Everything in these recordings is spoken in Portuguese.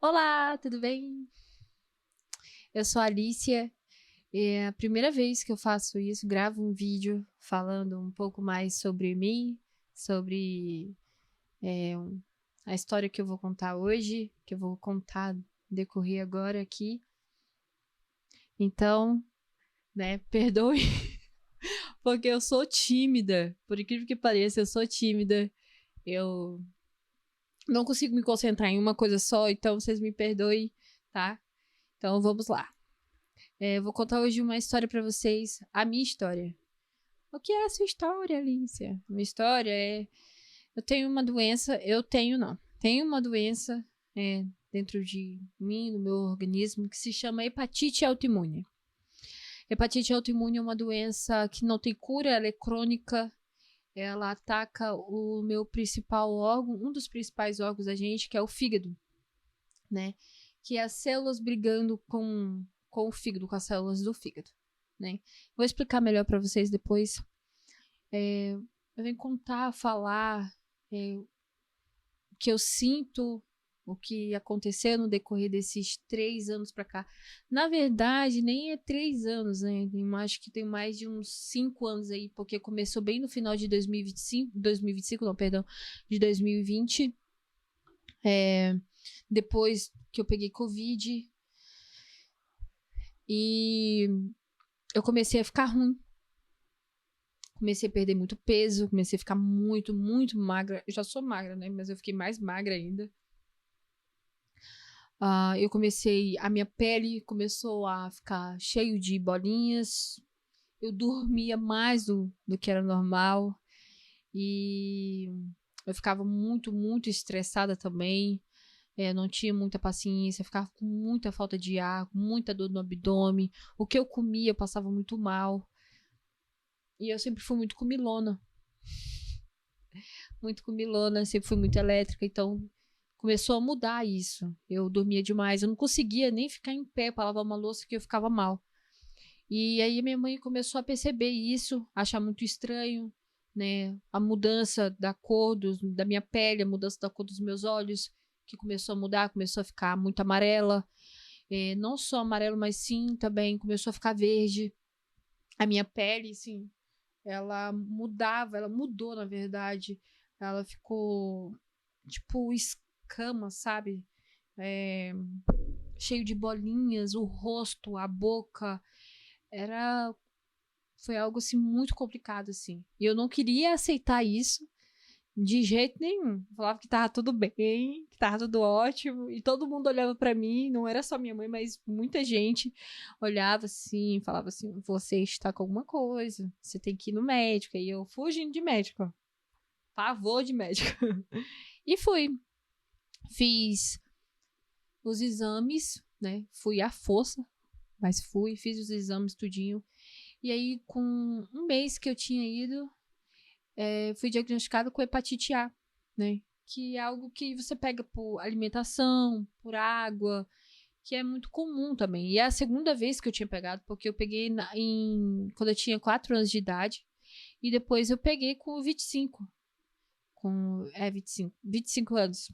Olá, tudo bem? Eu sou a Alicia. É a primeira vez que eu faço isso, gravo um vídeo falando um pouco mais sobre mim, sobre a história que eu vou contar hoje, que eu vou contar decorrer agora aqui. Então, né, perdoe, porque eu sou tímida. Por incrível que pareça, eu sou tímida. Eu não consigo me concentrar em uma coisa só, então vocês me perdoem, tá? Então vamos lá. Eu vou contar hoje uma história pra vocês, a minha história. O que é a sua história, Alicia? Minha história é... Eu tenho uma doença... Eu tenho, não. Tenho uma doença dentro de mim, no meu organismo, que se chama hepatite autoimune. Hepatite autoimune é uma doença que não tem cura, ela é crônica. Ela ataca o meu principal órgão, um dos principais órgãos da gente, que é o fígado, né? Que é as células brigando com o fígado, com as células do fígado, né? Vou explicar melhor para vocês depois. Eu venho contar, falar o que eu sinto, o que aconteceu no decorrer desses 3 anos para cá. Na verdade, nem é 3 anos, né? Eu acho que tem mais de uns 5 anos aí, porque começou bem no final de 2025, não, perdão, de 2020. Depois que eu peguei Covid e eu comecei a ficar ruim. Comecei a perder muito peso, comecei a ficar muito, muito magra. Eu já sou magra, né? Mas eu fiquei mais magra ainda. A minha pele começou a ficar cheio de bolinhas. Eu dormia mais do que era normal. E eu ficava muito, muito estressada também. Não tinha muita paciência, ficava com muita falta de ar, com muita dor no abdômen. O que eu comia, eu passava muito mal. E eu sempre fui muito comilona. Muito comilona, sempre fui muito elétrica, então começou a mudar isso. Eu dormia demais, eu não conseguia nem ficar em pé para lavar uma louça que eu ficava mal. E aí minha mãe começou a perceber isso, achar muito estranho, né? A mudança da cor da minha pele, a mudança da cor dos meus olhos, que começou a mudar, começou a ficar muito amarela. Não só amarelo, mas sim também começou a ficar verde. A minha pele, sim, ela mudava, ela mudou, na verdade. Ela ficou, tipo, escama, sabe? É, cheio de bolinhas, o rosto, a boca. Era. Foi algo, assim, muito complicado, assim. E eu não queria aceitar isso de jeito nenhum. Falava que tava tudo bem, que tava tudo ótimo. E todo mundo olhava pra mim, não era só minha mãe, mas muita gente olhava assim, falava assim: você está com alguma coisa, você tem que ir no médico. E eu fugindo de médico, pavor de médico. E fui. Fiz os exames, né? Fui à força, mas fui, fiz os exames tudinho. E aí, com um mês que eu tinha ido, fui diagnosticada com hepatite A, né? Que é algo que você pega por alimentação, por água, que é muito comum também. E é a segunda vez que eu tinha pegado, porque eu peguei quando eu tinha 4 anos de idade, e depois eu peguei com 25. Com 25 anos.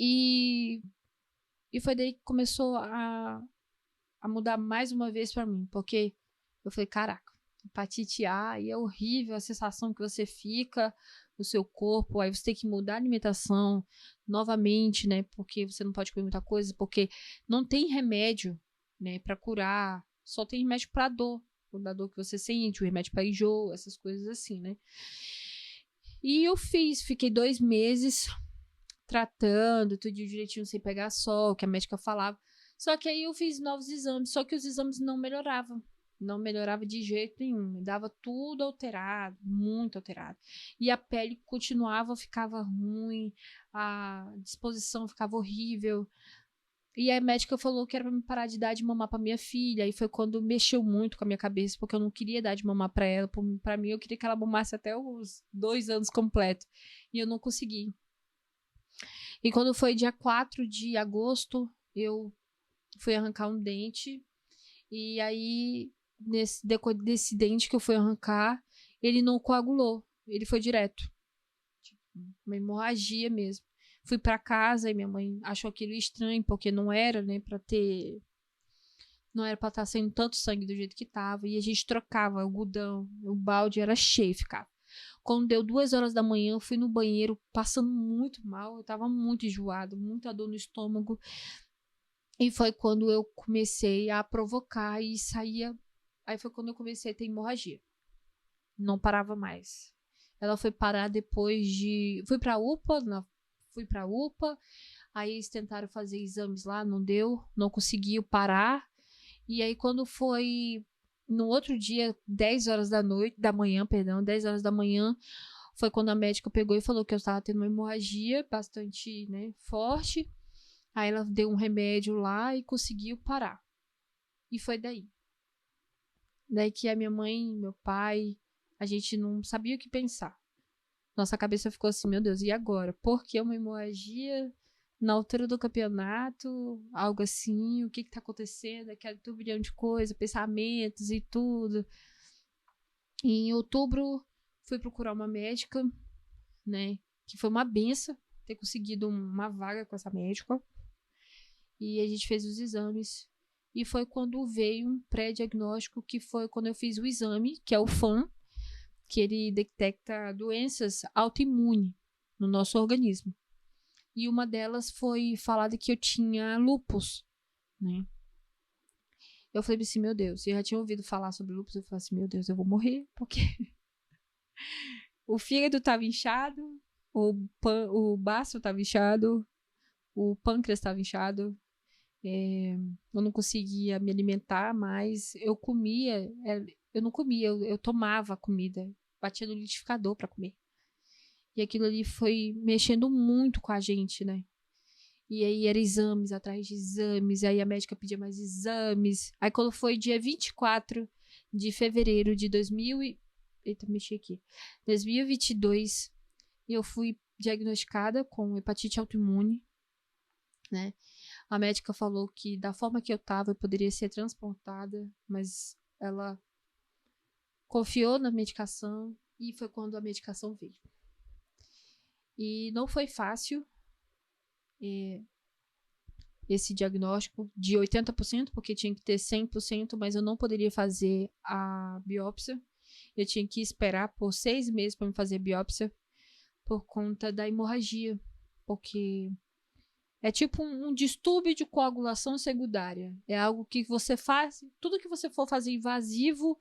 E, e foi daí que começou a mudar mais uma vez pra mim, porque eu falei, caraca, hepatite A, e é horrível a sensação que você fica no seu corpo, aí você tem que mudar a alimentação novamente, né, porque você não pode comer muita coisa, porque não tem remédio, né, pra curar, só tem remédio pra dor, da dor que você sente, o remédio pra enjoo, essas coisas assim, né. E eu fiquei 2 meses tratando, tudo direitinho, sem pegar sol, que a médica falava. Só que aí eu fiz novos exames, só que os exames não melhoravam. Não melhorava de jeito nenhum. Me dava tudo alterado, muito alterado. E a pele continuava, ficava ruim, a disposição ficava horrível. E a médica falou que era pra me parar de dar de mamar pra minha filha. E foi quando mexeu muito com a minha cabeça, porque eu não queria dar de mamar pra ela. Pra mim, eu queria que ela mamasse até os 2 anos completos. E eu não consegui. E quando foi dia 4 de agosto, eu fui arrancar um dente. E aí, desse dente que eu fui arrancar, ele não coagulou. Ele foi direto. Tipo, uma hemorragia mesmo. Fui pra casa e minha mãe achou aquilo estranho, porque não era, né, não era pra estar saindo tanto sangue do jeito que tava. E a gente trocava o algodão, o balde era cheio, ficava. Quando deu 2 horas da manhã, eu fui no banheiro passando muito mal. Eu tava muito enjoada, muita dor no estômago. E foi quando eu comecei a provocar e saía. Aí foi quando eu comecei a ter hemorragia. Não parava mais. Ela foi parar depois de... Fui pra UPA. Aí eles tentaram fazer exames lá, não deu. Não conseguiu parar. E aí quando foi no outro dia, 10 horas da manhã, 10 horas da manhã, foi quando a médica pegou e falou que eu estava tendo uma hemorragia bastante, né, forte. Aí ela deu um remédio lá e conseguiu parar. E foi daí. Daí que a minha mãe, meu pai, a gente não sabia o que pensar. Nossa cabeça ficou assim, meu Deus, e agora? Por que uma hemorragia na altura do campeonato? Algo assim, o que tá acontecendo? Aquele turbilhão de coisa, pensamentos e tudo. E em outubro, fui procurar uma médica, né? Que foi uma benção ter conseguido uma vaga com essa médica. E a gente fez os exames. E foi quando veio um pré-diagnóstico, que foi quando eu fiz o exame, que é o FAM, que ele detecta doenças autoimunes no nosso organismo. E uma delas foi falada que eu tinha lúpus, né? Eu falei assim, meu Deus, eu já tinha ouvido falar sobre lúpus, eu falei assim, meu Deus, eu vou morrer, porque o fígado estava inchado, o baço estava inchado, o pâncreas estava inchado, eu não conseguia me alimentar mais, eu não comia, eu tomava comida, batia no liquidificador para comer. E aquilo ali foi mexendo muito com a gente, né? E aí era exames atrás de exames, aí a médica pedia mais exames. Aí quando foi dia 24 de fevereiro de 2022, eu fui diagnosticada com hepatite autoimune, né? A médica falou que da forma que eu tava, eu poderia ser transplantada, mas ela confiou na medicação e foi quando a medicação veio. E não foi fácil esse diagnóstico de 80%, porque tinha que ter 100%, mas eu não poderia fazer a biópsia. Eu tinha que esperar por 6 meses para me fazer a biópsia por conta da hemorragia, porque é tipo um distúrbio de coagulação secundária. É algo que você faz, tudo que você for fazer invasivo,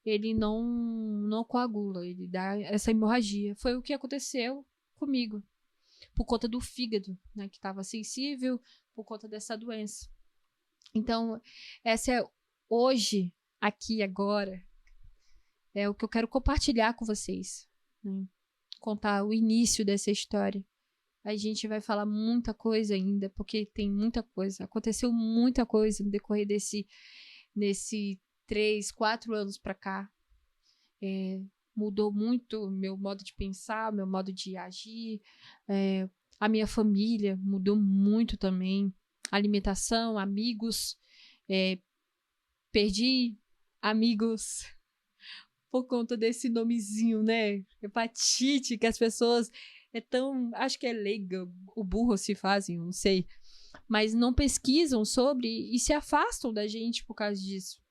ele não coagula, ele dá essa hemorragia. Foi o que aconteceu comigo, por conta do fígado, né, que estava sensível, por conta dessa doença. Então, essa é hoje, aqui, agora, é o que eu quero compartilhar com vocês, né? Contar o início dessa história. A gente vai falar muita coisa ainda, porque tem muita coisa. Aconteceu muita coisa no decorrer desse 3, 4 anos para cá. Mudou muito meu modo de pensar, meu modo de agir. A minha família mudou muito também. Alimentação, amigos. Perdi amigos por conta desse nomezinho, né? Hepatite, que as pessoas acho que é leiga, o burro se fazem, não sei. Mas não pesquisam sobre e se afastam da gente por causa disso.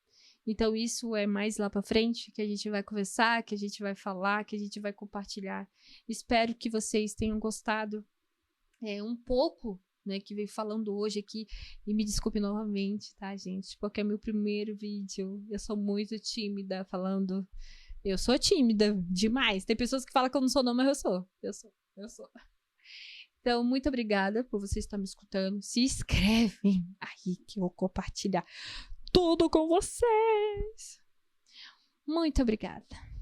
Então isso é mais lá pra frente, que a gente vai conversar, que a gente vai falar, que a gente vai compartilhar. Espero que vocês tenham gostado um pouco, né, que veio falando hoje aqui. E me desculpe novamente, tá, gente? Porque é meu primeiro vídeo. Eu sou muito tímida falando. Eu sou tímida demais. Tem pessoas que falam que eu não sou não, mas eu sou. Então, muito obrigada por vocês estarem me escutando. Se inscrevem aí que eu vou compartilhar tudo com vocês. Muito obrigada.